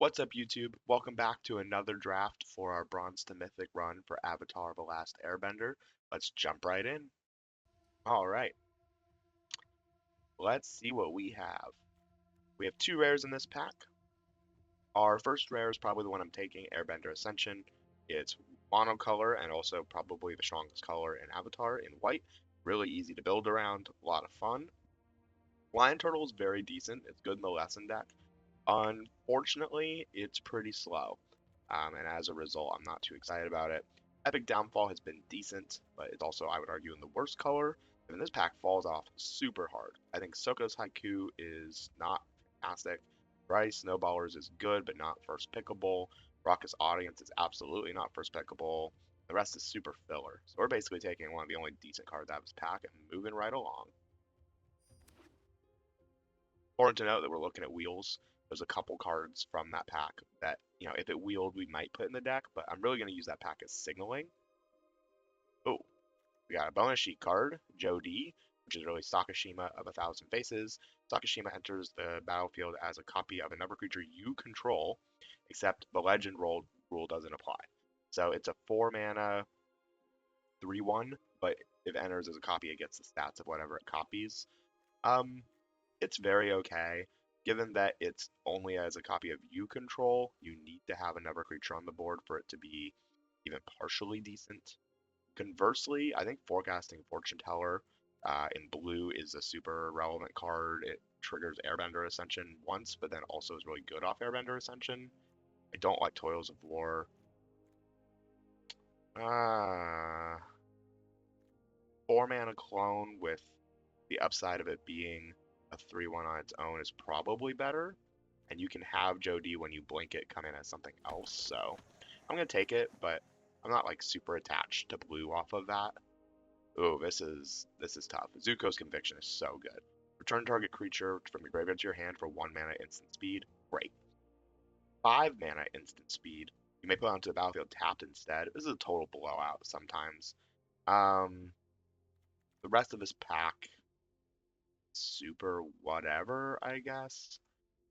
What's up, YouTube? Welcome back to another draft for our Bronze to Mythic run for Avatar the Last Airbender. Let's jump right in. All right, let's see what we have. We have two rares in this pack. Our first rare is probably the one I'm taking, Airbender Ascension. It's monocolor and also probably the strongest color in Avatar in white. Really easy to build around, a lot of fun. Lion Turtle is very decent. It's good in the lesson deck. Unfortunately, it's pretty slow. And as a result, I'm not too excited about it. Epic Downfall has been decent, but it's also, I would argue, in the worst color. And this pack falls off super hard. I think Soko's Haiku is not fantastic. Variety Snowballers is good, but not first pickable. Raucous Audience is absolutely not first pickable. The rest is super filler. So we're basically taking one of the only decent cards out of this pack and moving right along. Important to note that we're looking at wheels. There's a couple cards from that pack that, if it wheeled, we might put in the deck, but I'm really going to use that pack as signaling. Oh, we got a bonus sheet card, Jody, which is really Sakashima of 1,000 Faces. Sakashima enters the battlefield as a copy of another creature you control, except the legend rule doesn't apply. So it's a 4-mana 3/1, but if it enters as a copy, it gets the stats of whatever it copies. It's very okay. Given that it's only as a copy of you control, you need to have another creature on the board for it to be even partially decent. Conversely, I think Forecasting Fortune Teller in blue is a super relevant card. It triggers Airbender Ascension once, but then also is really good off Airbender Ascension. I don't like Toils of War. 4-mana clone with the upside of it being a 3/1 on its own is probably better. And you can have Jody when you blink it come in as something else. So I'm gonna take it, but I'm not like super attached to blue off of that. Oh, this is tough. Zuko's Conviction is so good. Return target creature from your graveyard to your hand for 1-mana instant speed. Great. 5-mana instant speed. You may put it onto the battlefield tapped instead. This is a total blowout sometimes. The rest of this pack, super whatever, I guess.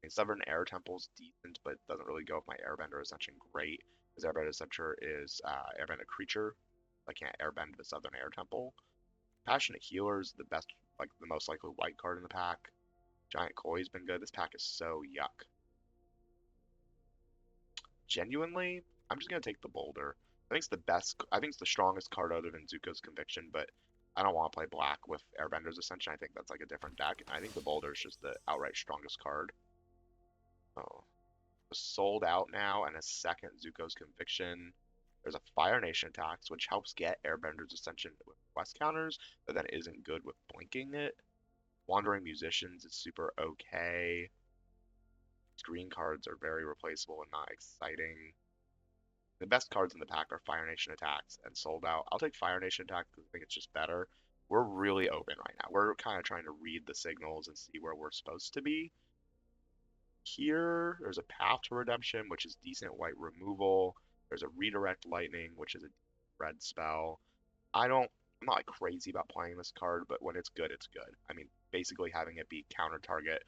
Southern Air Temple's decent, but doesn't really go with my Airbender Ascension great, because Airbender Ascension is Airbend a creature. I can't Airbend the Southern Air Temple. Passionate Healer is the best, like the most likely white card in the pack. Giant Koi's been good. This pack is so yuck. Genuinely, I'm just gonna take the Boulder. I think it's the best. I think it's the strongest card other than Zuko's Conviction, but I don't want to play black with Airbender's Ascension. I think that's like a different deck. I think the Boulder is just the outright strongest card. Oh, sold out now, and a second Zuko's Conviction. There's a Fire Nation attacks, which helps get Airbender's Ascension with quest counters, but then isn't good with blinking it. Wandering Musicians is super okay. Green cards are very replaceable and not exciting. The best cards in the pack are Fire Nation attacks and sold out. I'll take Fire Nation attacks because I think it's just better. We're really open right now. We're kind of trying to read the signals and see where we're supposed to be. Here, there's a Path to Redemption, which is decent white removal. There's a Redirect Lightning, which is a red spell. I'm not like crazy about playing this card, but when it's good, it's good. I mean, basically having it be counter target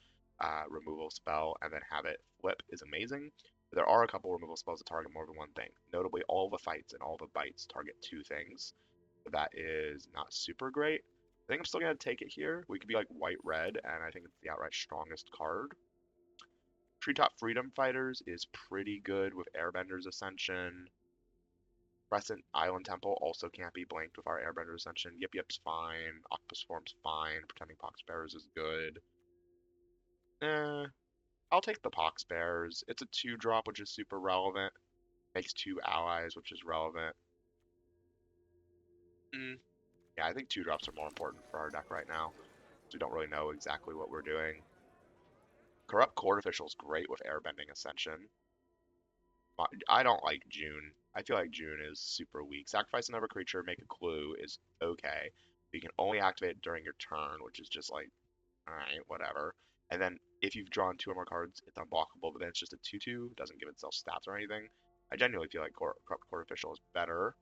removal spell and then have it flip is amazing. There are a couple removal spells that target more than one thing. Notably, all the fights and all the bites target two things. So that is not super great. I think I'm still going to take it here. We could be like white-red, and I think it's the outright strongest card. Treetop Freedom Fighters is pretty good with Airbender's Ascension. Crescent Island Temple also can't be blanked with our Airbender Ascension. Yip Yip's fine. Octopus Form's fine. Pretending Pox Bears is good. I'll take the Pox Bears. It's a 2-drop, which is super relevant. Makes 2 allies, which is relevant. Yeah, I think 2-drops are more important for our deck right now. So we don't really know exactly what we're doing. Corrupt Court Official is great with Airbending Ascension. I don't like June. I feel like June is super weak. Sacrifice another creature, make a clue is okay. But you can only activate it during your turn, which is just like, alright, whatever. And then if you've drawn 2 or more cards, it's unblockable, but then it's just a 2/2. It doesn't give itself stats or anything. I genuinely feel like Corrupt Court Official is better.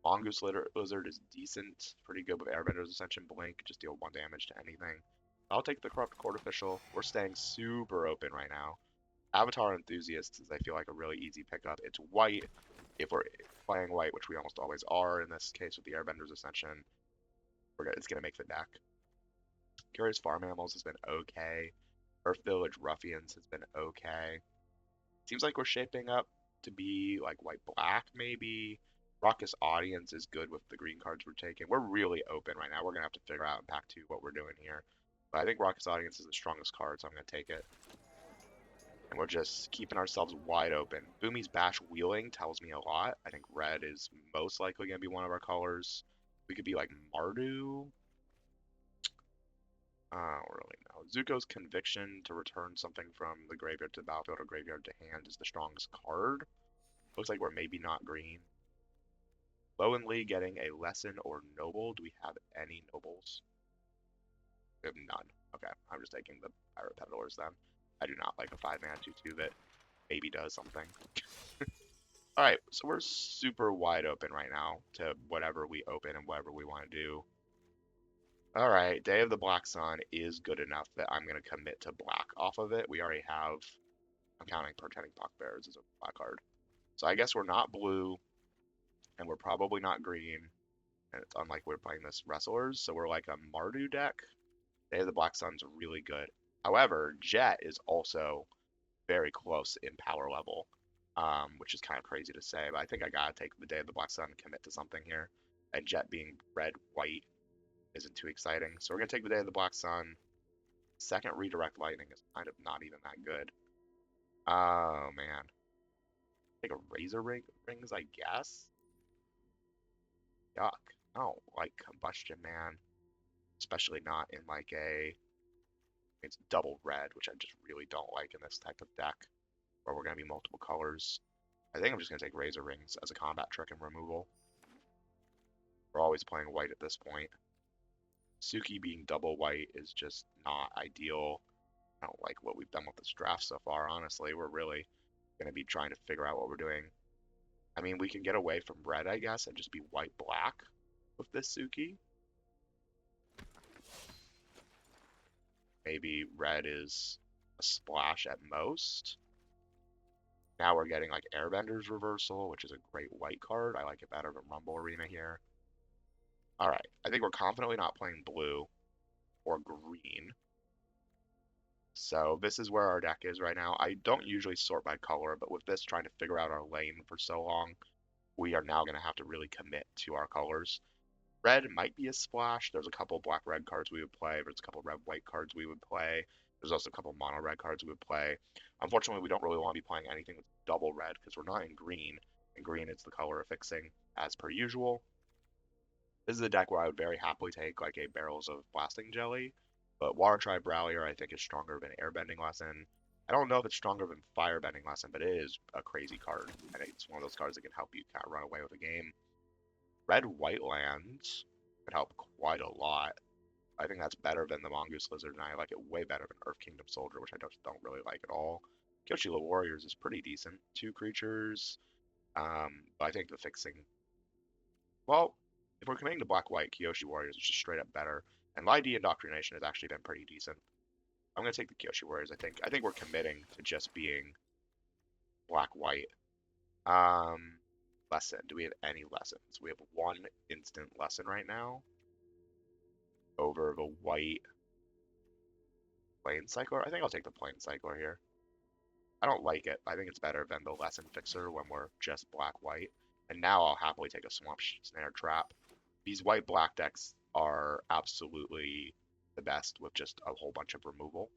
Mongoose Lizard is decent. Pretty good with Airbender's Ascension Blink. Just deal 1 damage to anything. I'll take the Corrupt Court Official. We're staying super open right now. Avatar Enthusiasts is, I feel like, a really easy pickup. It's white. If we're playing white, which we almost always are in this case with the Airbender's Ascension, it's going to make the deck. Curious Farm Animals has been okay. Earth Village Ruffians has been okay. Seems like we're shaping up to be like white-black, maybe. Raucous Audience is good with the green cards we're taking. We're really open right now. We're going to have to figure out in Pack 2 what we're doing here. But I think Raucous Audience is the strongest card, so I'm going to take it. And we're just keeping ourselves wide open. Boomy's Bash Wheeling tells me a lot. I think red is most likely going to be one of our colors. We could be like Mardu. I don't really know. Zuko's Conviction to return something from the graveyard to the battlefield or graveyard to hand is the strongest card. Looks like we're maybe not green. Low and Lee getting a lesson or noble. Do we have any nobles? We have none. Okay, I'm just taking the Pirate Peddlers then. I do not like a 5-mana 2/2 that maybe does something. Alright, so we're super wide open right now to whatever we open and whatever we want to do. Alright, Day of the Black Sun is good enough that I'm going to commit to black off of it. We already have, I'm counting Portending Pockbearers as a black card. So I guess we're not blue, and we're probably not green, and it's unlike we're playing this Wrestlers, so we're like a Mardu deck. Day of the Black Sun's really good. However, Jet is also very close in power level, which is kind of crazy to say, but I think I gotta take the Day of the Black Sun and commit to something here. And Jet being red-white isn't too exciting, so we're gonna take the Day of the Black Sun. Second Redirect Lightning is kind of not even that good. Oh man, take a Razor Rings, I guess. Yuck. I don't like Combustion Man, especially not in like it's double red, which I just really don't like in this type of deck, where we're going to be multiple colors. I think I'm just going to take Razor Rings as a combat trick and removal. We're always playing white at this point. Suki being double white is just not ideal. I don't like what we've done with this draft so far, honestly. We're really going to be trying to figure out what we're doing. I mean, we can get away from red, I guess, and just be white-black with this Suki. Maybe red is a splash at most. Now we're getting like Airbender's Reversal, which is a great white card. I like it better than Rumble Arena here. Alright, I think we're confidently not playing blue or green. So this is where our deck is right now. I don't usually sort by color, but with this trying to figure out our lane for so long, we are now going to have to really commit to our colors. Red might be a splash. There's a couple black-red cards we would play. There's a couple red-white cards we would play. There's also a couple mono-red cards we would play. Unfortunately, we don't really want to be playing anything with double red because we're not in green, and green is the color of fixing as per usual. This is a deck where I would very happily take like a Barrels of Blasting Jelly, but Water Tribe Rallier I think is stronger than Airbending Lesson. I don't know if it's stronger than Firebending Lesson, but it is a crazy card. I think it's one of those cards that can help you kind of run away with a game. Red-white lands could help quite a lot. I think that's better than the Mongoose Lizard, and I like it way better than Earth Kingdom Soldier, which I just don't really like at all. Kyoshila Warriors is pretty decent. 2 creatures. But I think the fixing... Well, if we're committing to black-white, Kyoshi Warriors is just straight up better. And Lai D Indoctrination has actually been pretty decent. I'm going to take the Kyoshi Warriors, I think. I think we're committing to just being black-white. Lesson. Do we have any lessons? We have 1 instant lesson right now. Over the white Plane Cycler. I think I'll take the Plane Cycler here. I don't like it. I think it's better than the Lesson Fixer when we're just black-white. And now I'll happily take a Swamp Snare Trap. These white-black decks are absolutely the best with just a whole bunch of removal.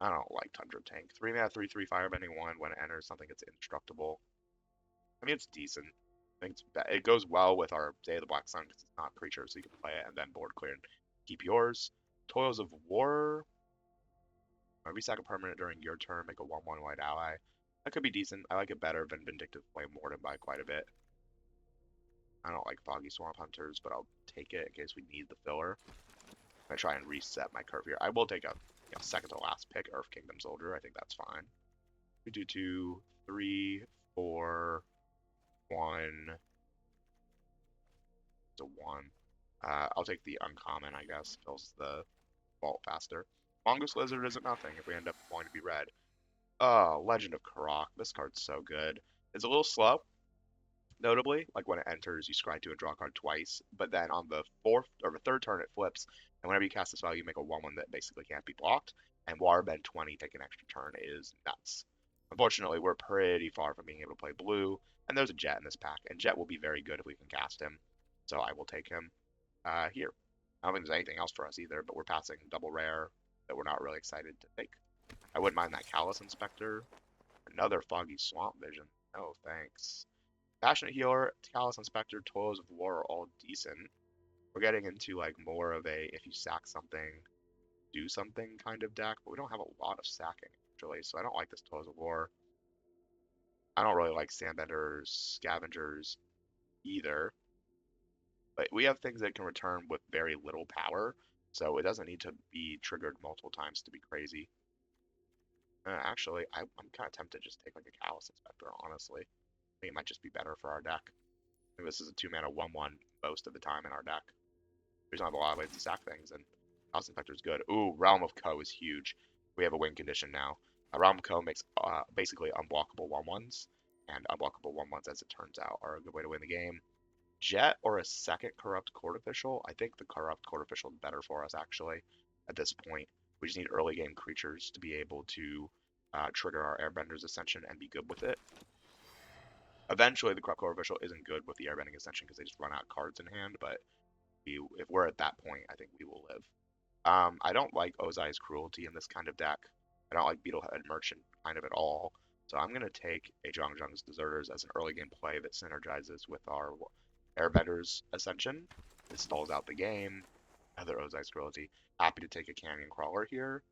I don't like Tundra Tank. 3-mana, 3/3 Firebending 1. When it enters something, it's indestructible. I mean, it's decent. I think it goes well with our Day of the Black Sun because it's not creature, so you can play it and then board clear and keep yours. Toils of War. Resack a permanent during your turn, make a 1/1 white ally. That could be decent. I like it better than Vindictive Flame Warden by quite a bit. I don't like Foggy Swamp Hunters, but I'll take it in case we need the filler. I'm going to try and reset my curve here. I will take a second to last pick, Earth Kingdom Soldier. I think that's fine. We do 2, 3, 4, 1. It's a 1. I'll take the uncommon, I guess. Fills the vault faster. Mongoose Lizard isn't nothing if we end up wanting to be red. Oh, Legend of Karak. This card's so good. It's a little slow, notably. Like when it enters, you scry to and draw a card twice. But then on the fourth or the third turn, it flips. And whenever you cast this spell, you make a 1/1 that basically can't be blocked. And Warbend 20, take an extra turn is nuts. Unfortunately, we're pretty far from being able to play blue. And there's a Jet in this pack. And Jet will be very good if we can cast him. So I will take him here. I don't think there's anything else for us either, but we're passing double rare that we're not really excited to take. I wouldn't mind that Callous Inspector. Another Foggy Swamp Vision. No, thanks. Passionate Healer, Callous Inspector, Toils of War are all decent. We're getting into like more of a if you sack something, do something kind of deck, but we don't have a lot of sacking actually, so I don't like this Toils of War. I don't really like Sandbenders, Scavengers either, but we have things that can return with very little power, so it doesn't need to be triggered multiple times to be crazy. Actually, I'm kind of tempted to just take like a Callous Inspector, honestly. I think it might just be better for our deck. I think this is a 2-mana 1/1 most of the time in our deck. We don't have a lot of ways to sack things, and Callous Inspector is good. Ooh, Realm of Co is huge. We have a win condition now. Realm of Co makes basically unblockable 1/1s, and unblockable 1/1s, as it turns out, are a good way to win the game. Jet or a second Corrupt Court Official? I think the Corrupt Court Official is better for us, actually, at this point. We just need early game creatures to be able to trigger our Airbender's Ascension and be good with it. Eventually, the Corrupt Court Official isn't good with the Airbending Ascension because they just run out cards in hand, but if we're at that point, I think we will live. I don't like Ozai's Cruelty in this kind of deck. I don't like Beetlehead Merchant kind of at all. So I'm going to take a Zhangzhang's Deserters as an early game play that synergizes with our Airbender's Ascension. This stalls out the game. Other Ozai's Cruelty. Happy to take a Canyon Crawler here.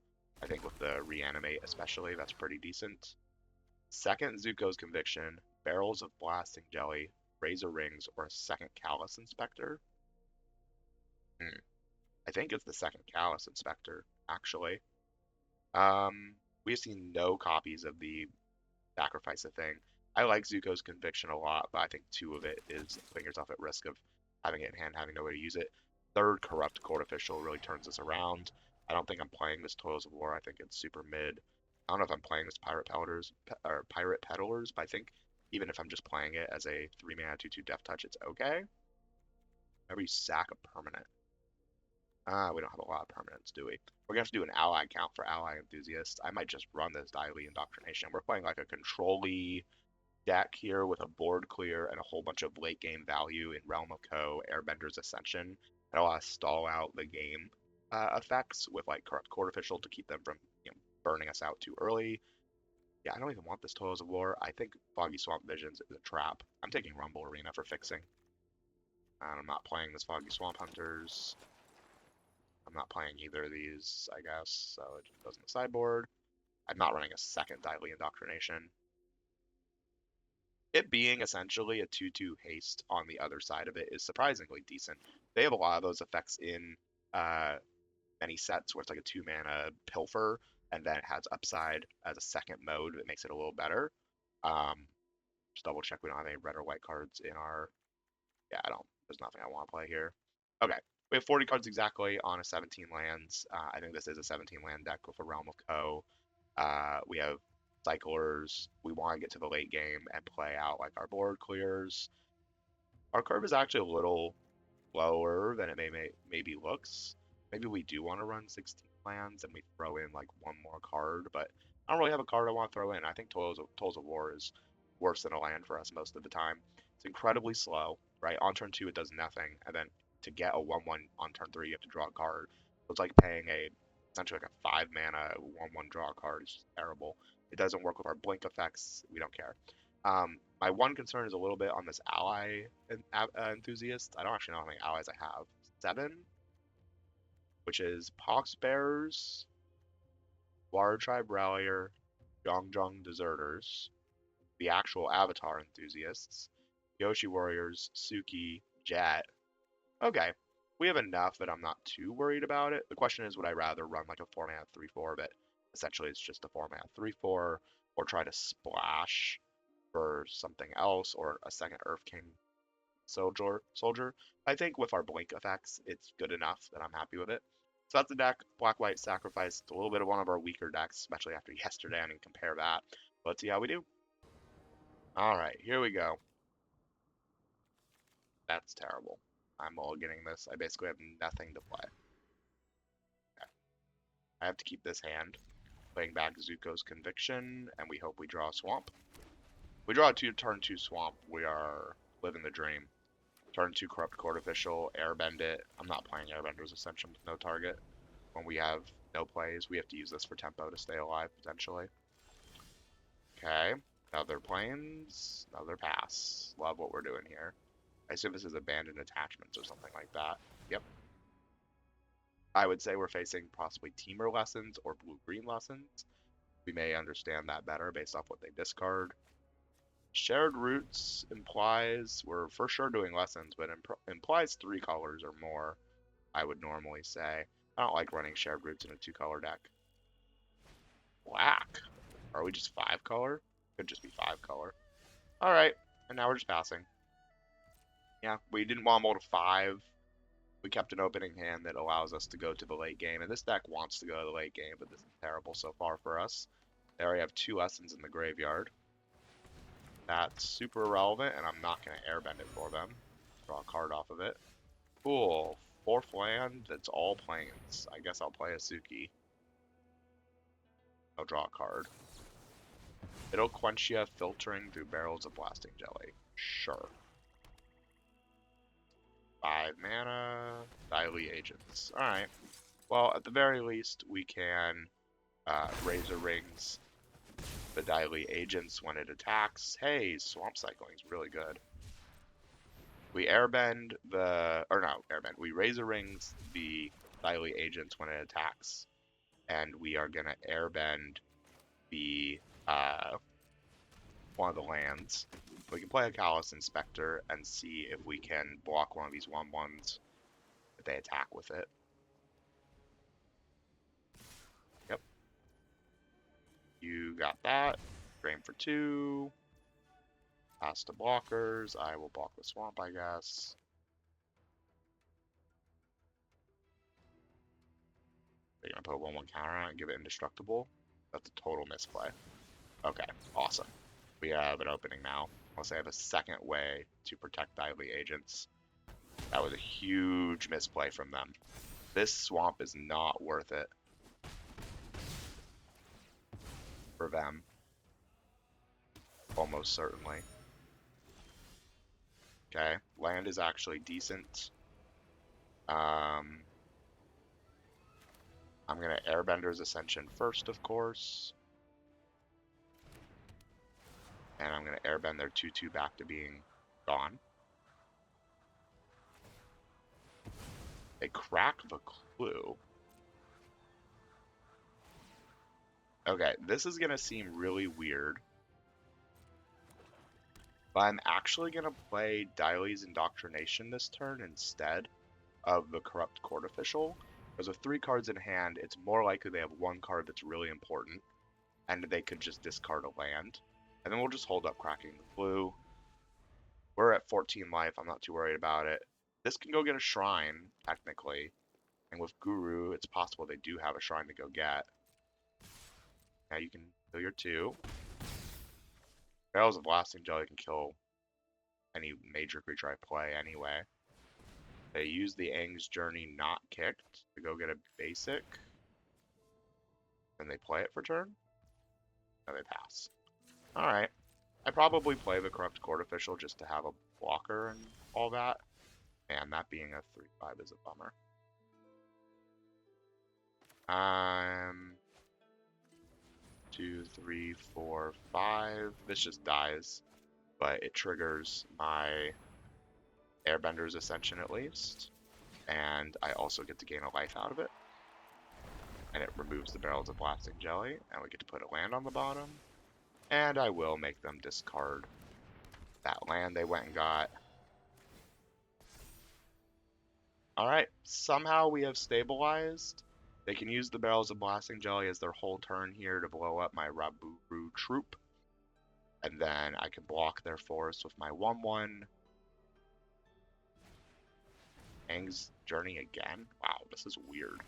I think with the Reanimate especially, that's pretty decent. Second, Zuko's Conviction, Barrels of Blasting Jelly, Razor Rings, or a second Callous Inspector. I think it's the second Callous Inspector, actually. We have seen no copies of the Sacrifice a Thing. I like Zuko's Conviction a lot, but I think two of it is putting yourself at risk of having it in hand, having no way to use it. Third, Corrupt Court Official really turns this around. I don't think I'm playing this Toils of War. I think it's super mid. I don't know if I'm playing this Pirate Peddlers, but I think even if I'm just playing it as a 3-mana 2/2 Death Touch, it's okay. Whenever you sack a permanent. We don't have a lot of permanents, do we? We're gonna have to do an ally count for ally enthusiasts. I might just run this Daily Indoctrination. We're playing like a control-y deck here with a board clear and a whole bunch of late game value in Realm of Co, Airbender's Ascension, and a lot of stall out the game effects with like Corrupt Court Official to keep them from burning us out too early. Yeah, I don't even want this Toils of War. I think Foggy Swamp Visions is a trap. I'm taking Rumble Arena for fixing. And I'm not playing this Foggy Swamp Hunters. I'm not playing either of these, I guess, so it just goes in the sideboard. I'm not running a second Daily Indoctrination. It being essentially a 2/2 haste on the other side of it is surprisingly decent. They have a lot of those effects in many sets where it's like a 2-mana pilfer, and then it has upside as a second mode that makes it a little better. Just double check we don't have any red or white cards in our. Yeah, I don't. There's nothing I want to play here. Okay, we have 40 cards exactly on a 17 lands. I think this is a 17 land deck with a Realm of Co. We have cyclers. We want to get to the late game and play out like our board clears. Our curve is actually a little lower than it maybe looks. Maybe we do want to run 16 lands and we throw in like one more card, but I don't really have a card I want to throw in. I think Toils of War is worse than a land for us most of the time. It's incredibly slow, right? On turn 2 it does nothing, and then to get a 1/1 on turn 3 you have to draw a card. So it's like paying essentially like a 5-mana 1/1 draw card. It's just terrible. It doesn't work with our blink effects. We don't care. My one concern is a little bit on this ally enthusiast. I don't actually know how many allies I have. 7, which is Poxbearers, Water Tribe Rallier, Zhangzhang Deserters, the actual Avatar enthusiasts, Yoshi Warriors, Suki, Jet. Okay, we have enough that I'm not too worried about it. The question is, would I rather run like a 4-mana 3/4, but essentially it's just a 4-mana 3/4, or try to splash for something else, or a second Earth King soldier. I think with our blink effects, it's good enough that I'm happy with it. So that's the deck. Black-white sacrifice. It's a little bit of one of our weaker decks, especially after yesterday. I didn't compare that. But let's see how we do. All right, here we go. That's terrible. I'm mulliganing this. I basically have nothing to play. Okay. I have to keep this hand. Playing back Zuko's Conviction, and we hope we draw a swamp. We draw a turn 2 swamp. We are living the dream. Turn 2 Corrupt Court Official, airbend it. I'm not playing Airbender's Ascension with no target. When we have no plays, we have to use this for tempo to stay alive, potentially. Okay, another planes, another pass. Love what we're doing here. I assume this is abandoned attachments or something like that. Yep. I would say we're facing possibly Teamer Lessons or Blue-Green Lessons. We may understand that better based off what they discard. Shared Roots implies we're for sure doing Lessons, but implies 3 colors or more, I would normally say. I don't like running Shared Roots in a 2-color deck. Black. Are we just 5 color? Could just be 5 color. Alright, and now we're just passing. Yeah, we didn't want to mold a 5. We kept an opening hand that allows us to go to the late game, and this deck wants to go to the late game, but this is terrible so far for us. There we have 2 Lessons in the graveyard. That's super irrelevant, and I'm not going to airbend it for them. Draw a card off of it. Cool. 4th land, that's all plains. I guess I'll play a Suki. I'll draw a card. It'll quench ya, filtering through barrels of blasting jelly. Sure. 5 mana, Diley Agents. Alright. Well, at the very least, we can Razor Rings the Diley Agents when it attacks. Hey, Swamp Cycling is really good. We airbend the, or no, airbend. We Razor Rings the Diley Agents when it attacks. And we are going to airbend the, one of the lands. We can play a Callous Inspector and see if we can block one of these 1/1s if they attack with it. Yep. You got that. Drain for 2. Pass to blockers. I will block the swamp, I guess. They're going to put a 1/1 counter on it and give it indestructible. That's a total misplay. Okay, awesome. We have an opening now. Unless they have a second way to protect Diley Agents. That was a huge misplay from them. This swamp is not worth it for them. Almost certainly. Okay, land is actually decent. I'm going to Airbender's Ascension first, of course. And I'm going to airbend their 2/2 back to being gone. They crack the clue. Okay, this is going to seem really weird. But I'm actually going to play Diley's Indoctrination this turn instead of the Corrupt Court Official. Because with 3 cards in hand, it's more likely they have 1 card that's really important. And they could just discard a land. And then we'll just hold up Cracking the Clue. We're at 14 life. I'm not too worried about it. This can go get a shrine, technically. And with Guru, it's possible they do have a shrine to go get. Now you can kill your 2. Barrels of Blasting Jelly can kill any major creature I play anyway. They use the Aang's Journey not kicked to go get a basic. And they play it for turn. And they pass. Alright. I probably play the Corrupt Court Official just to have a blocker and all that. And that being a 3/5 is a bummer. 2, 3, 4, 5. This just dies. But it triggers my Airbender's Ascension at least. And I also get to gain a life out of it. And it removes the Barrels of Blasting Jelly. And we get to put a land on the bottom. And I will make them discard that land they went and got. Alright, somehow we have stabilized. They can use the Barrels of Blasting Jelly as their whole turn here to blow up my Raburu troop. And then I can block their forest with my 1/1. Aang's Journey again? Wow, this is weird.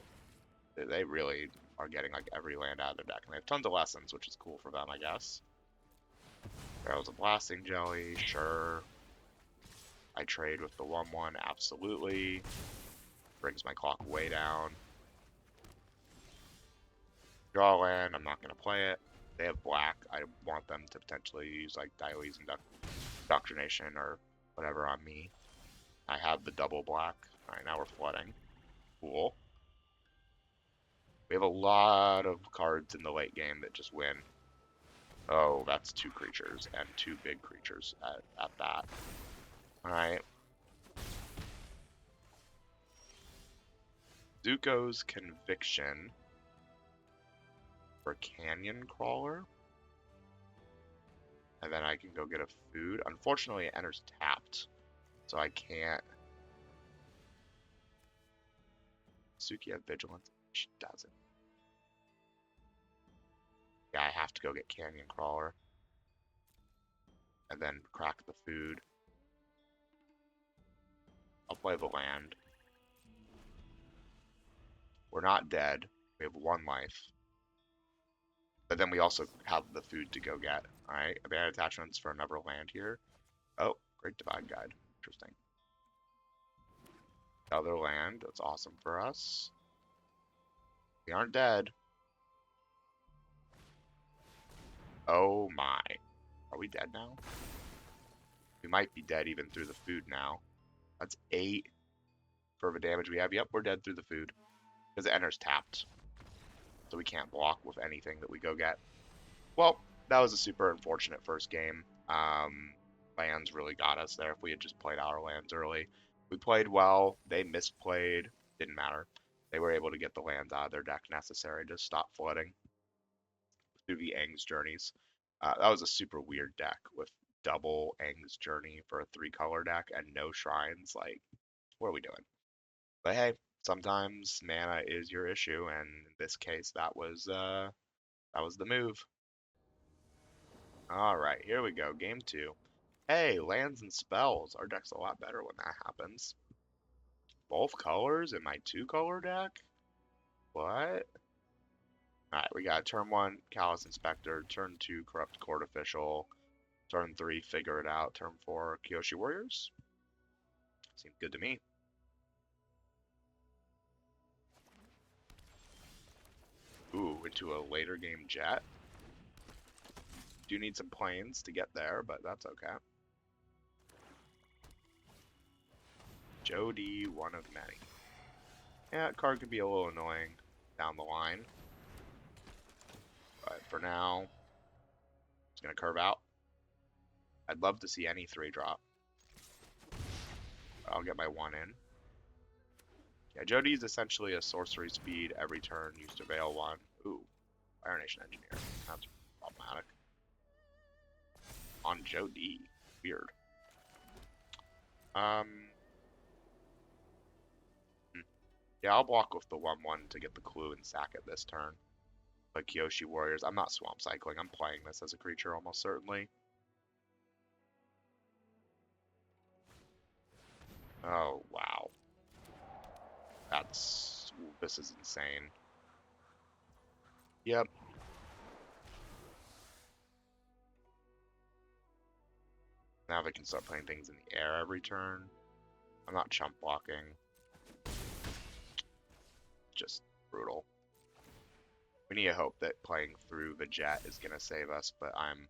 They really are getting like every land out of their deck, and they have tons of lessons, which is cool for them, I guess. Barrels of Blasting Jelly, sure. I trade with the 1/1, absolutely. Brings my clock way down. Draw land, I'm not going to play it. They have black, I want them to potentially use like Diles Indoctrination or whatever on me. I have the double black. Alright, now we're flooding. Cool. We have a lot of cards in the late game that just win. Oh, that's 2 creatures, and 2 big creatures at that. Alright. Zuko's Conviction for Canyon Crawler. And then I can go get a food. Unfortunately, it enters tapped, so I can't. Suki have Vigilance? She doesn't. Yeah, I have to go get Canyon Crawler. And then crack the food. I'll play the land. We're not dead. We have 1 life. But then we also have the food to go get. Alright, abandoned attachments for another land here. Oh, Great Divide Guide. Interesting. Other land, that's awesome for us. We aren't dead. Oh my. Are we dead now? We might be dead even through the food now. That's 8 for the damage we have. Yep, we're dead through the food. Because it enters tapped. So we can't block with anything that we go get. Well, that was a super unfortunate first game. Lands really got us there if we had just played our lands early. We played well. They misplayed. Didn't matter. They were able to get the lands out of their deck necessary to stop flooding through the Aang's Journeys. That was a super weird deck with double Aang's Journey for a 3-color deck and no shrines. Like, what are we doing? But hey, sometimes mana is your issue, and in this case, that was the move. All right, here we go, game 2. Hey, lands and spells. Our deck's a lot better when that happens. Both colors in my 2-color deck? What? Alright, we got turn 1, Callous Inspector, turn 2, Corrupt Court Official, turn 3, Figure It Out, turn 4, Kyoshi Warriors. Seems good to me. Ooh, into a later game jet. Do need some planes to get there, but that's okay. Jody, one of many. Yeah, that card could be a little annoying down the line. But for now, it's going to curve out. I'd love to see any 3-drop. I'll get my 1 in. Yeah, Jody is essentially a sorcery speed every turn used to Veil 1. Ooh, Fire Nation Engineer. That's problematic. On Jody. Weird. Yeah, I'll block with the 1/1 to get the clue and sack it this turn. But Kyoshi Warriors, I'm not swamp cycling. I'm playing this as a creature almost certainly. Oh, wow. This is insane. Yep. Now they can start playing things in the air every turn. I'm not chump blocking. Just brutal. We need to hope that playing through the jet is going to save us, but I'm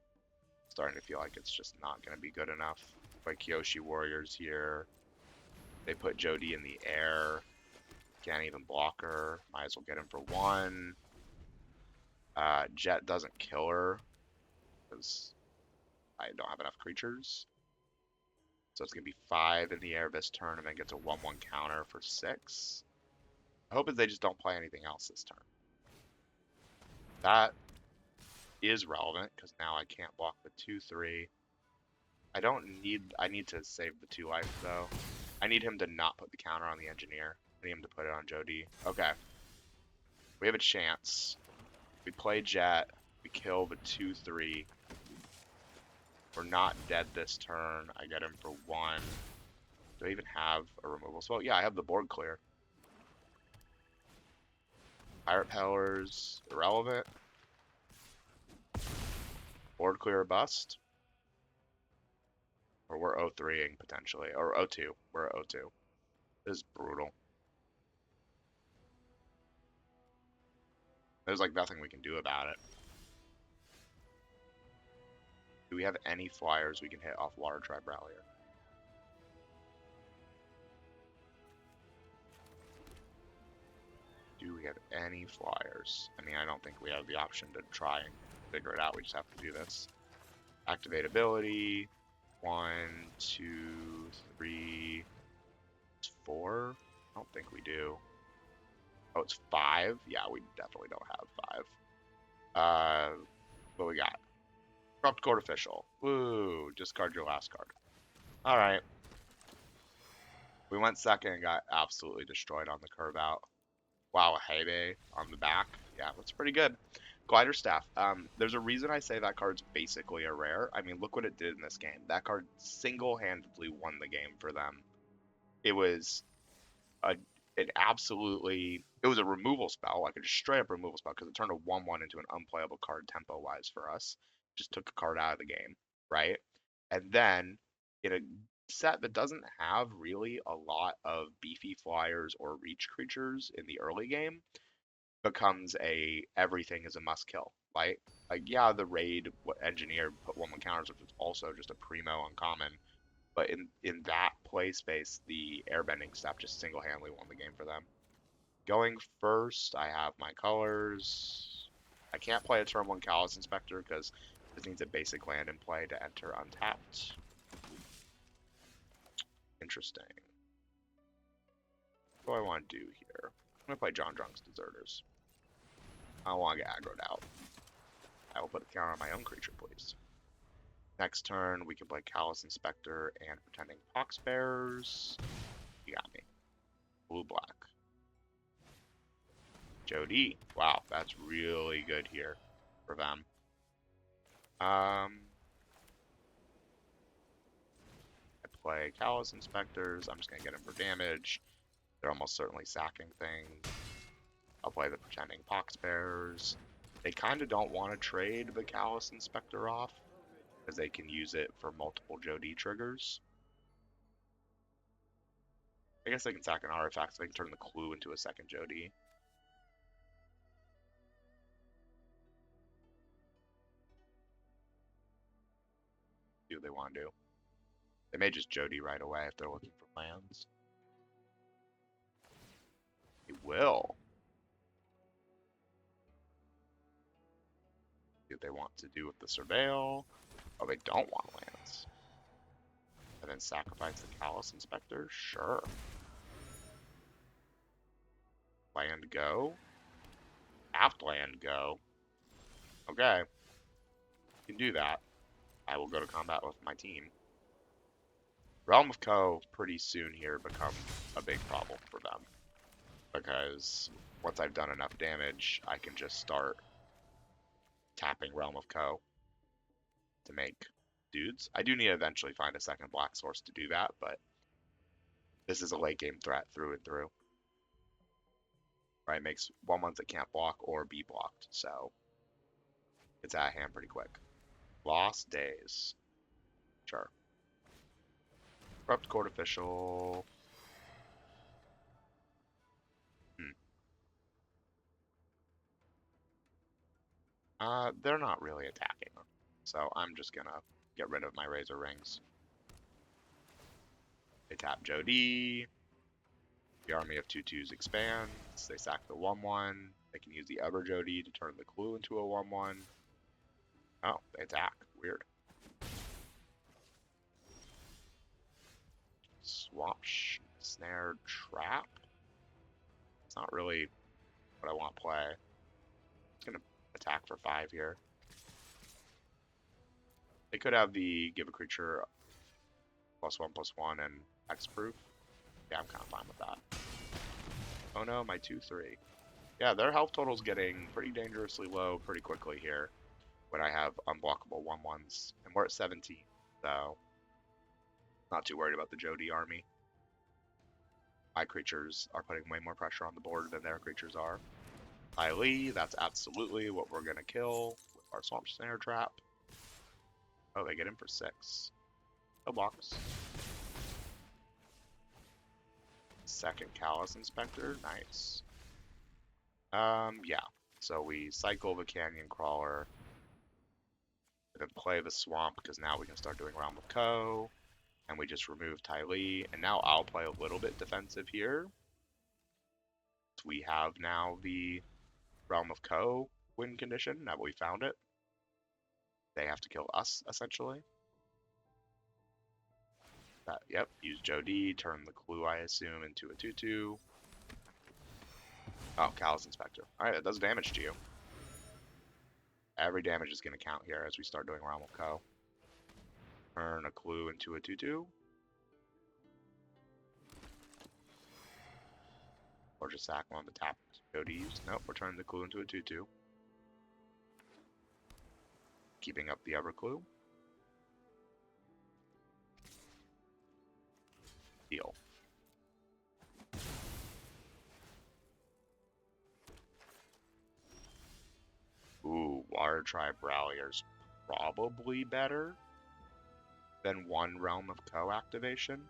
starting to feel like it's just not going to be good enough. Like Kyoshi Warriors here. They put Jody in the air. Can't even block her. Might as well get him for 1. Jet doesn't kill her because I don't have enough creatures. So it's going to be 5 in the air this turn and then gets a 1/1 counter for 6. I hope that they just don't play anything else this turn. That is relevant because now I can't block the 2/3. I need to save the 2 life though. I need him to not put the counter on the engineer. I need him to put it on Jody. Okay. We have a chance. We play Jet. We kill the 2/3. We're not dead this turn. I get him for 1. Do I even have a removal spell? Yeah, I have the board clear. Pirate Powers, irrelevant. Board clear or bust. Or we're 0-3ing potentially. Or 0-2. We're at 0-2. This is brutal. There's like nothing we can do about it. Do we have any flyers we can hit off Large Vibralier? Do we have any flyers? I mean, I don't think we have the option to try and figure it out. We just have to do this. Activate ability. 1, 2, 3, 4. I don't think we do. Oh, it's 5? Yeah, we definitely don't have 5. What we got? Corrupt Court Official. Woo! Discard your last card. Alright. We went second and got absolutely destroyed on the curve out. Wow, a Hebe on the back. Yeah, that's pretty good. Glider Staff. There's a reason I say that card's basically a rare. I mean, look what it did in this game. That card single-handedly won the game for them. It was it was a removal spell, like a straight up removal spell, because it turned a 1/1 into an unplayable card tempo wise for us. Just took a card out of the game, right? And then in a set that doesn't have really a lot of beefy flyers or reach creatures in the early game, becomes everything is a must kill, right? Like yeah, the raid engineer put 1/1 counters, which is also just a primo uncommon. But in that play space, the airbending stuff just single-handedly won the game for them. Going first, I have my colors. I can't play a turn 1 Callous Inspector because this needs a basic land in play to enter untapped. Interesting. What do I want to do here? I'm going to play John Drunk's Deserters. I don't want to get aggroed out. I will put a counter on my own creature, please. Next turn, we can play Callous Inspector and Pretending Poxbearers. You got me. Blue-black. Jody. Wow, that's really good here for them. I play Callous Inspectors. I'm just going to get them for damage. They're almost certainly sacking things. I'll play the Pretending Poxbearers. They kind of don't want to trade the Callous Inspector off, because they can use it for multiple Jody triggers. I guess they can sack an artifact so they can turn the clue into a second Jody. See what they want to do. They may just Jody right away if they're looking for lands. They will. See what they want to do with the Surveil. Oh, they don't want lands. And then sacrifice the Callous Inspector? Sure. Land go. Apt land go. Okay. You can do that. I will go to combat with my team. Realm of Co. pretty soon here become a big problem for them. Because once I've done enough damage, I can just start tapping Realm of Co. to make dudes. I do need to eventually find a second black source to do that, but this is a late game threat through and through. Right, makes 1/1s that can't block or be blocked, so it's out of hand pretty quick. Lost Days. Sure. Corrupt Court Official. They're not really attacking, so I'm just gonna get rid of my Razor Rings. They tap Jody. The army of 2/2s expands. They sack the 1/1. They can use the other Jody to turn the clue into a 1/1. Oh, they attack. Weird. Swamp Snare Trap. It's not really what I want to play. It's gonna attack for 5 here. They could have the give a creature +1/+1 and Hexproof. Yeah, I'm kind of fine with that. Oh no, my 2/3. Yeah, their health total's getting pretty dangerously low pretty quickly here when I have unblockable 1/1s. And we're at 17, so not too worried about the Jody army. My creatures are putting way more pressure on the board than their creatures are. Lee, that's absolutely what we're gonna kill with our Swamp Snare Trap. Oh, they get in for 6. No blocks. Second Callus Inspector, nice. Yeah. So we cycle the Canyon Crawler, and then play the Swamp, because now we can start doing Realm of Ko, and we just remove Lee, and now I'll play a little bit defensive here. We have now the Realm of Ko win condition, now that we found it. They have to kill us, essentially. Yep, use Jody, turn the clue, I assume, into a 2-2. Oh, Callus Inspector. Alright, that does damage to you. Every damage is going to count here as we start doing Realm of Ko. Turn a clue into a 2-2. Or just sack one of the tapped Jodies. Nope, we're turning the clue into a 2-2. Keeping up the other clue. Deal. Ooh, Water Tribe Rallier's probably better than one Realm of Ko activation.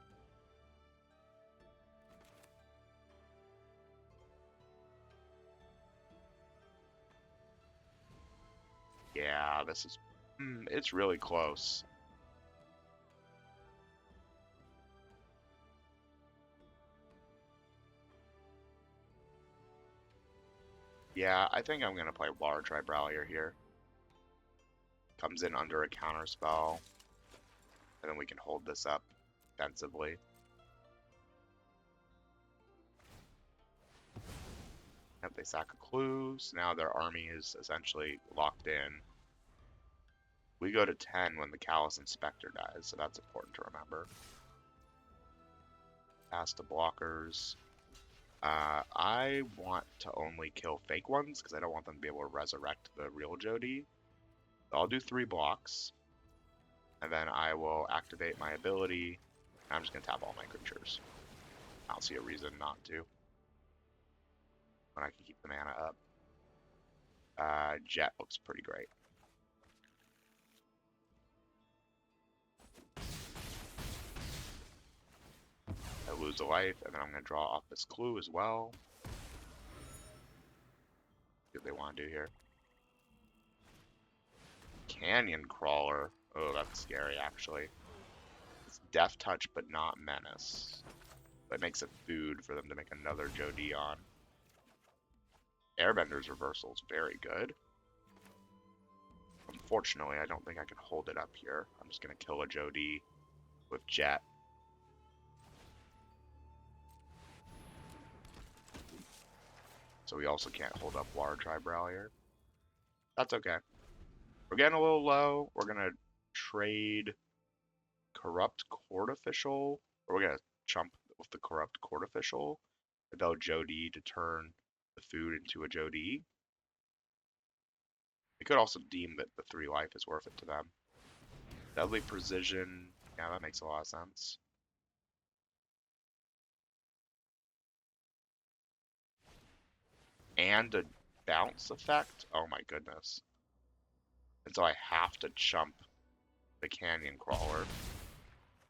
Yeah, this is... it's really close. Yeah, I think I'm going to play Water Tribe Rallier here. Comes in under a counter spell. And then we can hold this up defensively. If they sack a clue, so now their army is essentially locked in. We go to 10 when the Callus Inspector dies, so that's important to remember. Pass to blockers. I want to only kill fake ones because I don't want them to be able to resurrect the real Jody. So I'll do 3 blocks, and then I will activate my ability. I'm just going to tap all my creatures. I don't see a reason not to, when I can keep the mana up. Jet looks pretty great. I lose a life, and then I'm going to draw off this clue as well. What do they want to do here? Canyon Crawler. Oh, that's scary, actually. It's Death Touch, but not Menace. That makes it food for them to make another Jody on. Airbender's Reversal is very good. Unfortunately, I don't think I can hold it up here. I'm just going to kill a Jody with Jet. So we also can't hold up Water Tribe Rallier. That's okay. We're getting a little low. We're going to trade Corrupt Court Official. Or we're going to chump with the Corrupt Court Official. They'll Jody to turn the food into a Jody. They could also deem that the 3 life is worth it to them. Deadly Precision. Yeah, that makes a lot of sense. And a bounce effect? Oh my goodness. And so I have to chump the Canyon Crawler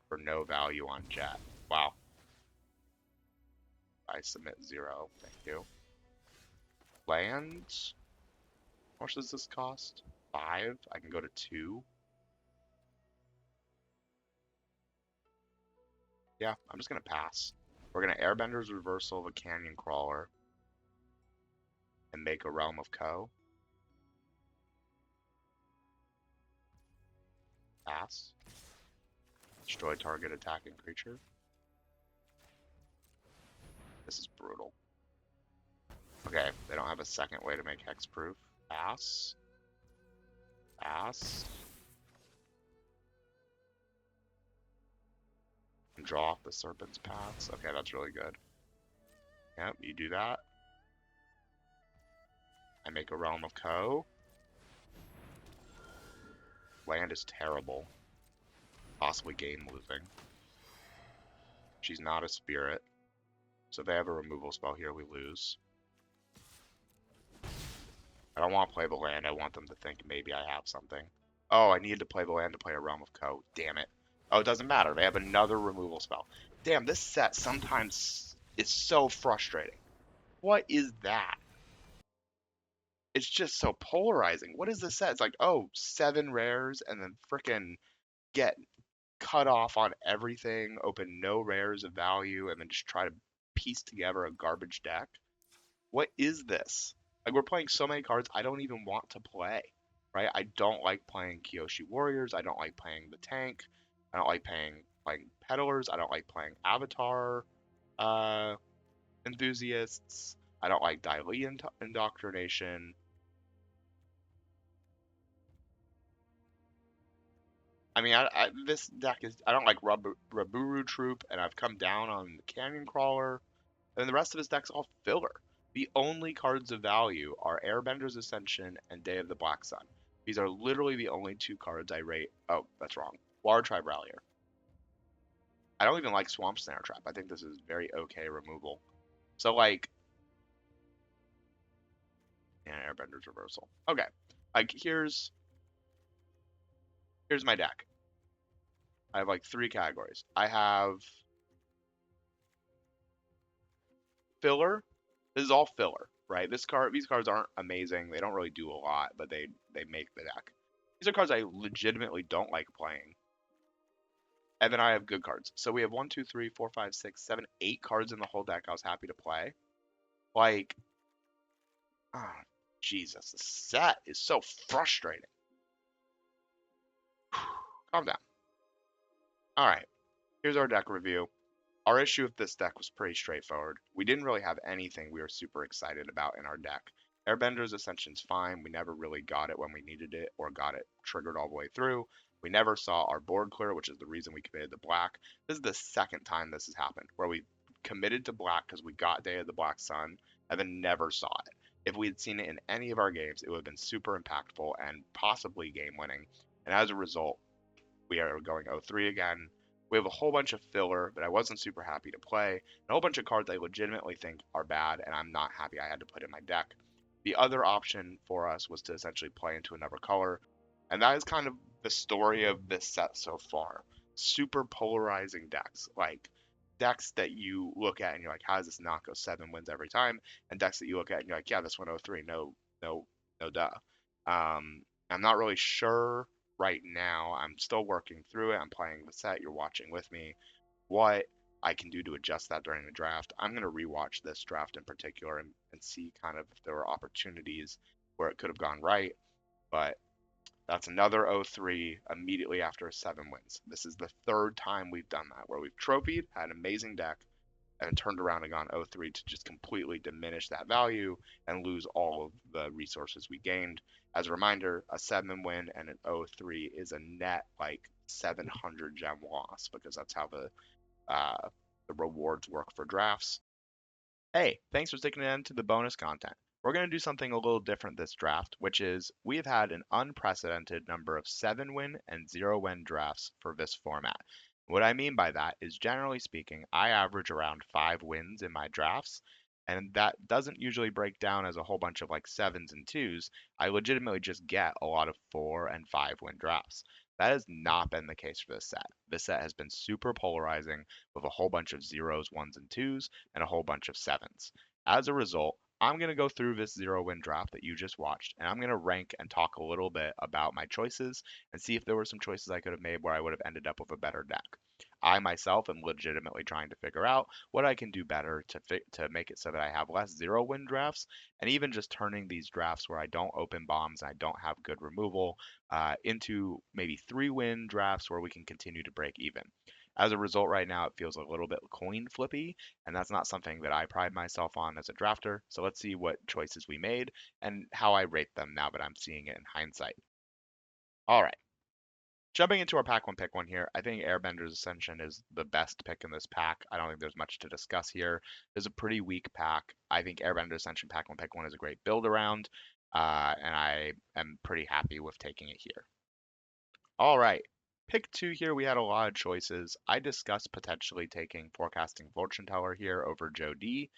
for no value on Jet. Wow. I submit 0. Thank you. Lands? How much does this cost? 5? I can go to 2. Yeah, I'm just going to pass. We're going to Airbender's Reversal of a Canyon Crawler and make a Realm of Ko. Pass. Destroy target attacking creature. This is brutal. Okay, they don't have a second way to make hexproof. Pass. Pass. And draw off the Serpent's Paths. Okay, that's really good. Yep, you do that. I make a Realm of Ko. Land is terrible. Possibly game losing. She's not a spirit. So if they have a removal spell here, we lose. I don't want to play the land. I want them to think maybe I have something. Oh, I needed to play the land to play a Realm of Co. Damn it. Oh, it doesn't matter. They have another removal spell. Damn, this set sometimes is so frustrating. What is that? It's just so polarizing. What is this set? It's like, oh, 7 rares and then frickin' get cut off on everything, open no rares of value, and then just try to piece together a garbage deck. What is this? Like, we're playing so many cards I don't even want to play, right? I don't like playing Kyoshi Warriors. I don't like playing the tank. I don't like playing peddlers. I don't like playing Avatar uh, enthusiasts. I don't like Dai indoctrination. I mean, this deck is I don't like Raburu Troop, and I've come down on the Canyon Crawler, and the rest of his deck's all filler. The only cards of value are Airbender's Ascension and Day of the Black Sun. These are literally the only 2 cards I rate. Oh, that's wrong. Water Tribe Rallier. I don't even like Swamp Snare Trap. I think this is very okay removal. So like, yeah, Airbender's Reversal. Okay, like here's my deck. I have like 3 categories. I have filler. This is all filler, right? These cards aren't amazing. They don't really do a lot, but they make the deck. These are cards I legitimately don't like playing. And then I have good cards. So we have 1, 2, 3, 4, 5, 6, 7, 8 cards in the whole deck I was happy to play. Like, oh, Jesus, the set is so frustrating. Calm down. All right, here's our deck review. Our issue with this deck was pretty straightforward. We didn't really have anything we were super excited about in our deck. Airbender's Ascension's fine. We never really got it when we needed it or got it triggered all the way through. We never saw our board clear, which is the reason we committed to black. This is the second time this has happened, where we committed to black because we got Day of the Black Sun and then never saw it. If we had seen it in any of our games, it would have been super impactful and possibly game winning. And as a result, we are going 0-3 again. We have a whole bunch of filler that I wasn't super happy to play, and a whole bunch of cards I legitimately think are bad, and I'm not happy I had to put in my deck. The other option for us was to essentially play into another color, and that is kind of the story of this set so far. Super polarizing decks, like decks that you look at and you're like, how does this not go 7 wins every time? And decks that you look at and you're like, yeah, this went 0-3, no, duh. I'm not really sure right now. I'm still working through it. I'm playing the set. You're watching with me. What I can do to adjust that during the draft. I'm going to rewatch this draft in particular and see kind of if there were opportunities where it could have gone right. But that's another 0-3 immediately after 7 wins. This is the 3rd time we've done that, where we've trophied, had an amazing deck, and turned around and gone 0-3 to just completely diminish that value and lose all of the resources we gained. As a reminder, a 7 win and an 0-3 is a net like 700 gem loss because that's how the rewards work for drafts. Hey, thanks for sticking in to the bonus content. We're going to do something a little different this draft, which is we have had an unprecedented number of 7 win and 0 win drafts for this format. What I mean by that is, generally speaking, I average around 5 wins in my drafts, and that doesn't usually break down as a whole bunch of like 7s and 2s. I legitimately just get a lot of 4 and 5 win drafts. That has not been the case for this set. This set has been super polarizing with a whole bunch of 0s, 1s, and 2s, and a whole bunch of 7s. As a result, I'm going to go through this 0 win draft that you just watched, and I'm going to rank and talk a little bit about my choices and see if there were some choices I could have made where I would have ended up with a better deck. I myself am legitimately trying to figure out what I can do better to make it so that I have less 0 win drafts, and even just turning these drafts where I don't open bombs and I don't have good removal into maybe 3 win drafts where we can continue to break even. As a result, right now it feels a little bit coin flippy, and that's not something that I pride myself on as a drafter. So let's see what choices we made and how I rate them now that I'm seeing it in hindsight. All right. Jumping into our pack one pick one here, I think Airbender's Ascension is the best pick in this pack. I don't think there's much to discuss here. There's a pretty weak pack. I think Airbender's Ascension pack one pick one is a great build around, and I am pretty happy with taking it here. All right. Pick 2 here, we had a lot of choices. I discussed potentially taking Forecasting Fortune Teller here over Joe D.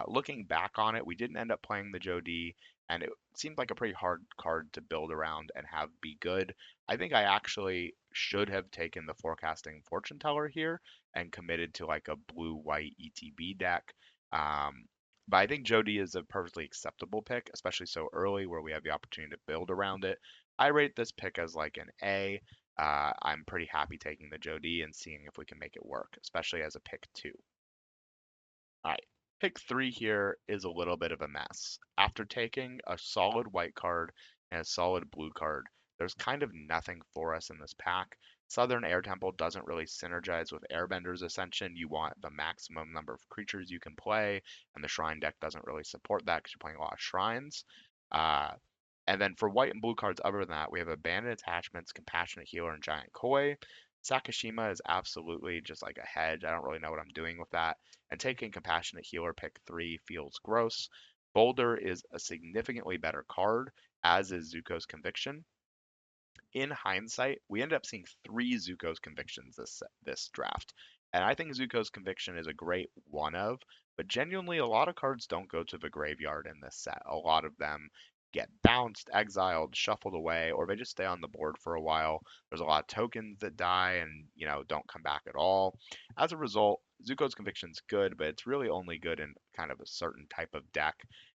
Looking back on it, we didn't end up playing the Joe D, and it seemed like a pretty hard card to build around and have be good. I think I actually should have taken the forecasting fortune teller here and committed to like a blue-white ETB deck. Um, but I think Jody is a perfectly acceptable pick, especially so early where we have the opportunity to build around it. I rate this pick as like an A. I'm pretty happy taking the Jody and seeing if we can make it work, especially as a pick two. All right, pick three here is a little bit of a mess. After taking a solid white card and a solid blue card, there's kind of nothing for us in this pack. Southern Air Temple doesn't really synergize with Airbender's Ascension. You want the maximum number of creatures you can play, and the Shrine deck doesn't really support that because you're playing a lot of Shrines. Uh, and then for white and blue cards, other than that, we have Abandoned Attachments, Compassionate Healer, and Giant Koi. Sakashima is absolutely just like a hedge. I don't really know what I'm doing with that. And taking Compassionate Healer pick three feels gross. Boulder is a significantly better card, as is Zuko's Conviction. In hindsight, we ended up seeing three Zuko's Convictions this draft. And I think Zuko's Conviction is a great one of, but genuinely, a lot of cards don't go to the graveyard in this set. A lot of them get bounced, exiled, shuffled away, or they just stay on the board for a while. There's a lot of tokens that die and, don't come back at all. As a result, Zuko's Conviction's good, but it's really only good in kind of a certain type of deck.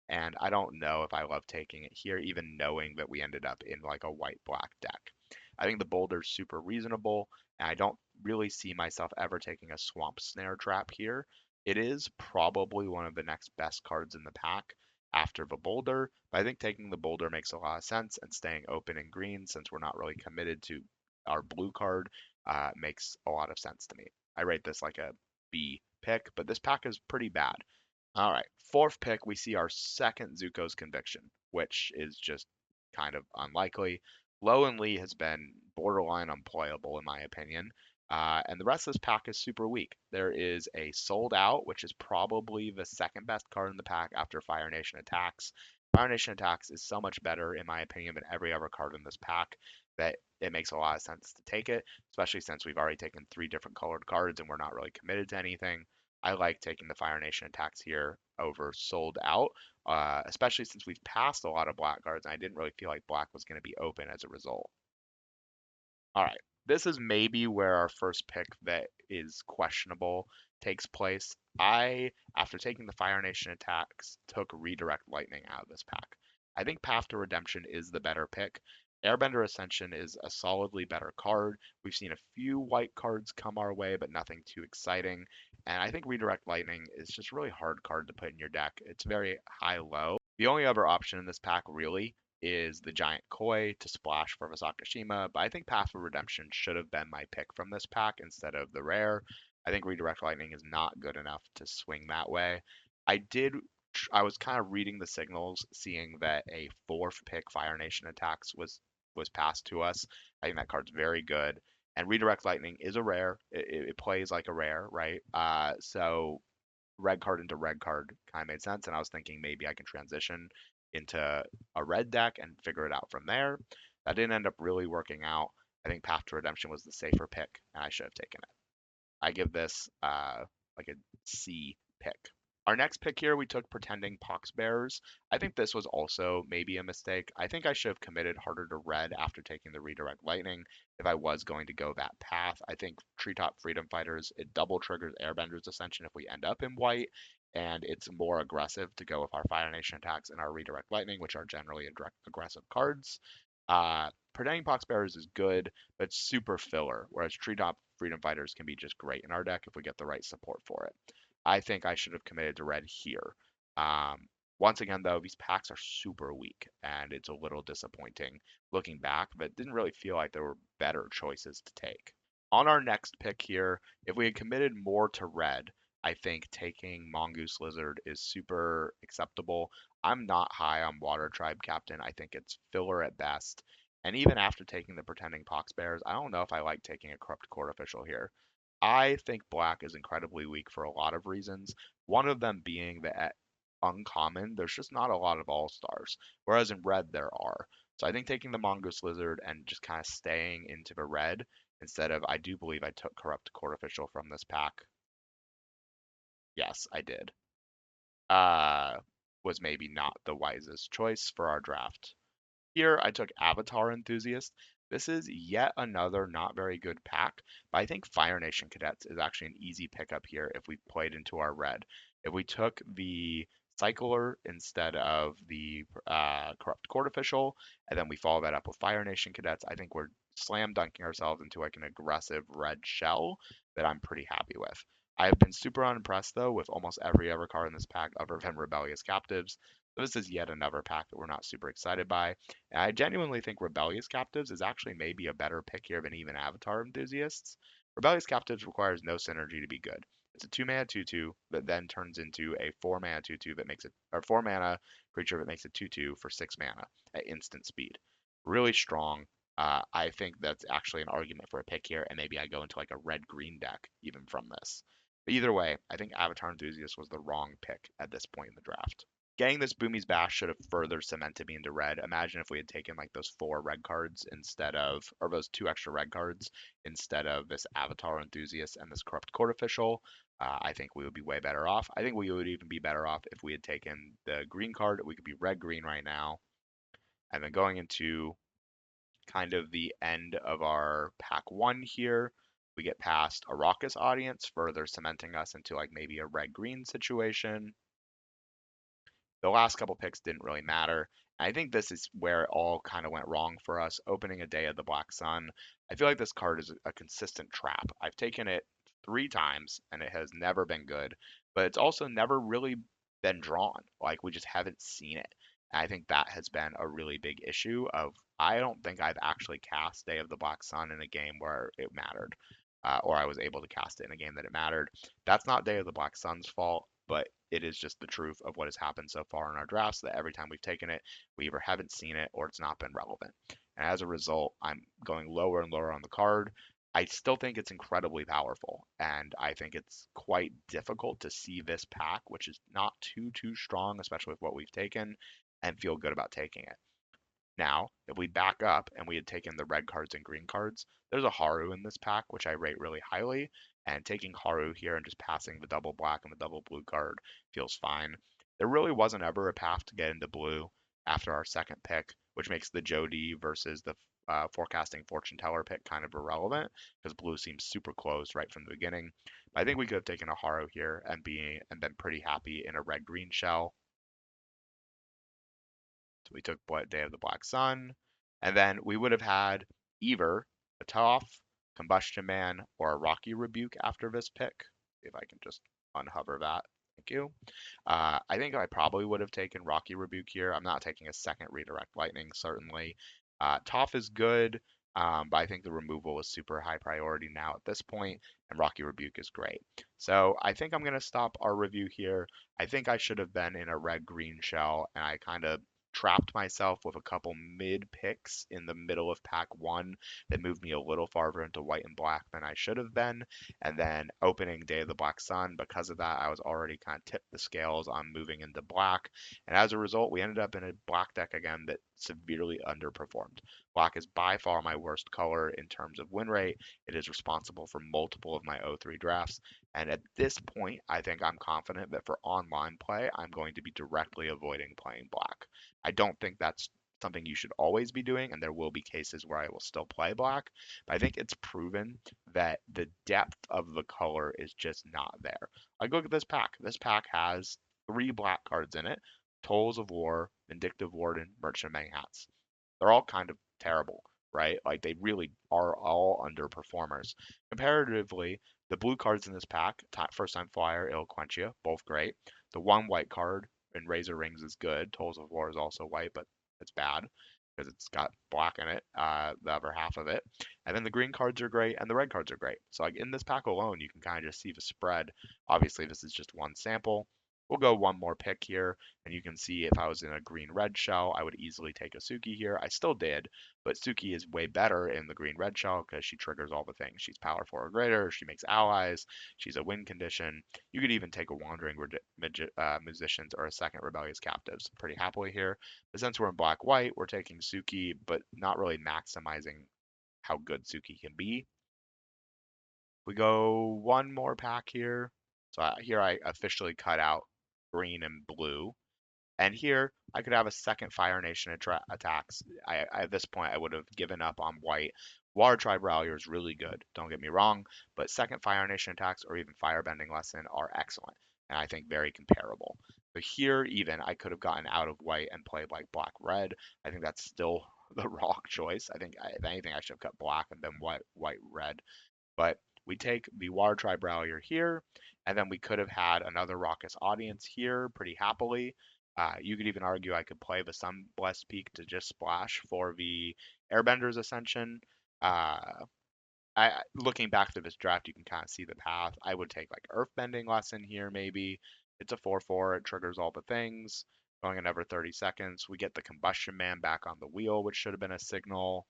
And I don't know if I love taking it here, even knowing that we ended up in like a white-black deck. I think the boulder's super reasonable, and I don't really see myself ever taking a swamp snare trap here. It is probably one of the next best cards in the pack after the boulder, but I think taking the boulder makes a lot of sense, and staying open in green since we're not really committed to our blue card makes a lot of sense to me. I rate this like a B pick, but this pack is pretty bad. All right, fourth pick, we see our second Zuko's Conviction, which is just kind of unlikely. Low and Lee has been borderline unplayable, in my opinion. And the rest of this pack is super weak. There is a Sold Out, which is probably the second best card in the pack after Fire Nation Attacks. Fire Nation Attacks is so much better, in my opinion, than every other card in this pack that it makes a lot of sense to take it, especially since we've already taken three different colored cards and we're not really committed to anything. I like taking the Fire Nation Attacks here over Sold Out, especially since we've passed a lot of black cards, and I didn't really feel like black was going to be open as a result. All right, this is maybe where our first pick that is questionable takes place. After taking the Fire Nation Attacks, took Redirect Lightning out of this pack. I think Path to Redemption is the better pick. Airbender Ascension is a solidly better card. We've seen a few white cards come our way, but nothing too exciting. And I think Redirect Lightning is just a really hard card to put in your deck. It's very high-low. The only other option in this pack, really, is the Giant Koi to splash for Sakashima, but I think Path of Redemption should have been my pick from this pack instead of the rare. I think Redirect Lightning is not good enough to swing that way. I was kind of reading the signals, seeing that a fourth pick Fire Nation Attacks was passed to us. I think that card's very good. And Redirect Lightning is a rare. It plays like a rare, right? So red card into red card kind of made sense. And I was thinking maybe I can transition into a red deck and figure it out from there. That didn't end up really working out. I think Path to Redemption was the safer pick, and I should have taken it. I give this like a C pick. Our next pick here, we took Pretending Poxbearers. I think this was also maybe a mistake. I think I should have committed harder to red after taking the Redirect Lightning if I was going to go that path. I think Treetop Freedom Fighters, it double triggers Airbender's Ascension if we end up in white, and it's more aggressive to go with our Fire Nation Attacks and our Redirect Lightning, which are generally aggressive cards. Pretending Poxbearers is good, but it's super filler, whereas Treetop Freedom Fighters can be just great in our deck if we get the right support for it. I think I should have committed to red here. Um, Once again, though, these packs are super weak, and it's a little disappointing looking back, but it didn't really feel like there were better choices to take. On our next pick here, if we had committed more to red, I think taking Mongoose Lizard is super acceptable. I'm not high on Water Tribe Captain. I think it's filler at best. And even after taking the Pretending Poxbearers, I don't know if I like taking a Corrupt Court Official here. I think black is incredibly weak for a lot of reasons. One of them being that at uncommon, there's just not a lot of all stars, whereas in red there are. So I think taking the Mongoose Lizard and just kind of staying into the red instead of, I do believe I took Corrupt Court Official from this pack. Yes, I did. Uh, was maybe not the wisest choice for our draft. Here I took Avatar Enthusiast. This is yet another not very good pack, but I think Fire Nation Cadets is actually an easy pickup here if we played into our red. If we took the Cycler instead of the Corrupt Court Official, and then we follow that up with Fire Nation Cadets, I think we're slam dunking ourselves into like an aggressive red shell that I'm pretty happy with. I have been super unimpressed though with almost every other card in this pack other than Rebellious Captives. So this is yet another pack that we're not super excited by. And I genuinely think Rebellious Captives is actually maybe a better pick here than even Avatar Enthusiasts. Rebellious Captives requires no synergy to be good. It's a 2 mana 2/2 that then turns into a 4 mana 2/2 that makes it, or 4 mana creature that makes it 2/2 for 6 mana at instant speed. Really strong. I think that's actually an argument for a pick here, and maybe I go into like a red green deck even from this. But either way, I think Avatar Enthusiast was the wrong pick at this point in the draft. Getting this Boomy's Bash should have further cemented me into red. Imagine if we had taken like those 4 red cards instead of, or those 2 extra red cards instead of this Avatar Enthusiast and this Corrupt Court Official. I think we would be way better off. I think we would even be better off if we had taken the green card. We could be red-green right now. And then going into kind of the end of our pack 1 here, we get past a Raucous Audience, further cementing us into like maybe a red-green situation. The last couple picks didn't really matter. I think this is where it all kind of went wrong for us. Opening a Day of the Black Sun. I feel like this card is a consistent trap. I've taken it 3 times and it has never been good, but it's also never really been drawn. Like we just haven't seen it. And I think that has been a really big issue of I don't think I've actually cast Day of the Black Sun in a game where it mattered. Or I was able to cast it in a game that it mattered. That's not Day of the Black Sun's fault, but it is just the truth of what has happened so far in our drafts that every time we've taken it, we either haven't seen it or it's not been relevant. And as a result, I'm going lower and lower on the card. I still think it's incredibly powerful, and I think it's quite difficult to see this pack, which is not too strong, especially with what we've taken, and feel good about taking it. Now, if we back up and we had taken the red cards and green cards, there's a Haru in this pack, which I rate really highly, and taking Haru here and just passing the double black and the double blue card feels fine. There really wasn't ever a path to get into blue after our second pick, which makes the Jody versus the forecasting fortune teller pick kind of irrelevant because blue seems super close right from the beginning. But I think we could have taken a Haru here and been pretty happy in a red green shell. So we took Day of the Black Sun, and then we would have had either a Toph, Combustion Man, or a Rocky Rebuke after this pick. If I can just unhover that. Thank you. I think I probably would have taken Rocky Rebuke here. I'm not taking a second Redirect Lightning, certainly. Toph is good, but I think the removal is super high priority now at this point, and Rocky Rebuke is great. So I think I'm going to stop our review here. I think I should have been in a red-green shell, and I kind of trapped myself with a couple mid picks in the middle of pack 1 that moved me a little farther into white and black than I should have been. And then opening Day of the Black Sun, because of that, I was already kind of tipped the scales on moving into black. And as a result, we ended up in a black deck again that severely underperformed. Black is by far my worst color in terms of win rate. It is responsible for multiple of my O3 drafts. And at this point, I think I'm confident that for online play, I'm going to be directly avoiding playing black. I don't think that's something you should always be doing, and there will be cases where I will still play black. But I think it's proven that the depth of the color is just not there. Like, look at this pack. This pack has 3 black cards in it: Tolls of War, Vindictive Warden, Merchant of Many Hats. They're all kind of terrible, right? Like they really are all underperformers. Comparatively, the blue cards in this pack, First Time Flyer, Eloquentia, both great. The one white card in Razor Rings is good. Tolls of War is also white, but it's bad because it's got black in it, the other half of it. And then the green cards are great and the red cards are great. So like in this pack alone, you can kind of just see the spread. Obviously, this is just one sample. We'll go one more pick here, and you can see if I was in a green-red shell, I would easily take a Suki here. I still did, but Suki is way better in the green-red shell because she triggers all the things. She's power 4 or greater, she makes allies, she's a win condition. You could even take a Wandering Musicians or a second Rebellious Captives pretty happily here. But since we're in black-white, we're taking Suki, but not really maximizing how good Suki can be. We go one more pack here. So here I officially cut out green and blue. And here, I could have a second Fire Nation attacks. At this point, I would have given up on white. Water Tribe Rallier is really good, don't get me wrong, but second Fire Nation attacks or even Firebending Lesson are excellent, and I think very comparable. But here, even, I could have gotten out of white and played like black-red. I think that's still the wrong choice. I think, if anything, I should have cut black and then white-red. But we take the Water Tribe Rallier here, and then we could have had another Raucous Audience here pretty happily. You could even argue I could play the Sunblessed Peak to just splash for the Airbender's Ascension. Uh, looking back to this draft, you can kind of see the path. I would take like Earthbending Lesson here, maybe. It's a 4/4. It triggers all the things. Going in every 30 seconds. We get the Combustion Man back on the wheel, which should have been a signal.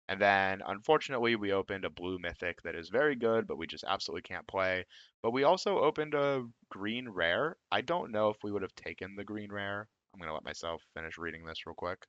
And then, unfortunately, we opened a blue mythic that is very good, but we just absolutely can't play. But we also opened a green rare. I don't know if we would have taken the green rare. I'm going to let myself finish reading this real quick.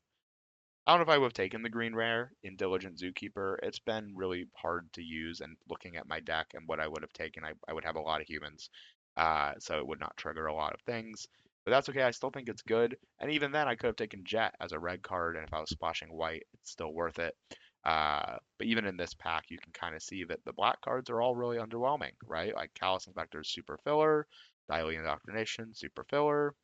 I don't know if I would have taken the green rare in Diligent Zookeeper. It's been really hard to use, and looking at my deck and what I would have taken, I would have a lot of humans. So it would not trigger a lot of things. But that's okay. I still think it's good. And even then, I could have taken Jet as a red card, and if I was splashing white, it's still worth it. But even in this pack, you can kind of see that the black cards are all really underwhelming, right? Like Callous Inspector is super filler, Dialing Indoctrination, super filler.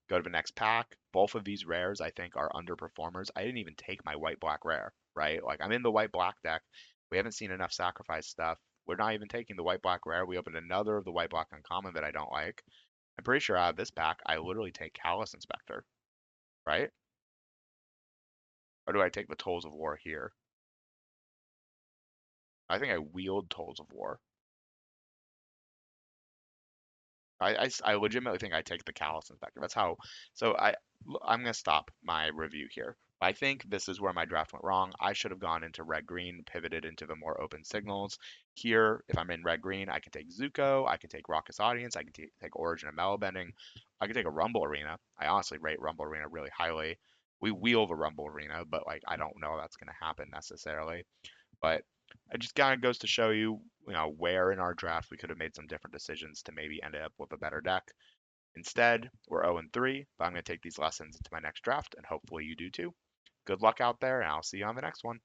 Go to the next pack. Both of these rares, I think, are underperformers. I didn't even take my white-black rare, right? Like, I'm in the white-black deck. We haven't seen enough sacrifice stuff. We're not even taking the white-black rare. We opened another of the white-black uncommon that I don't like. I'm pretty sure out of this pack, I literally take Callous Inspector, right? Or do I take the Tolls of War here? I think I wield Tolls of War. I legitimately think I take the Callous Inspector. That's how. So I'm gonna stop my review here. I think this is where my draft went wrong. I should have gone into red green, pivoted into the more open signals. Here, if I'm in red green, I can take Zuko, I can take Raucous Audience, I can take Origin of Mellowbending, I can take a Rumble Arena. I honestly rate Rumble Arena really highly. We wheel the Rumble Arena, but like I don't know that's gonna happen necessarily. But it just kind of goes to show you, where in our draft we could have made some different decisions to maybe end up with a better deck. Instead, we're 0-3, but I'm going to take these lessons into my next draft, and hopefully you do too. Good luck out there, and I'll see you on the next one.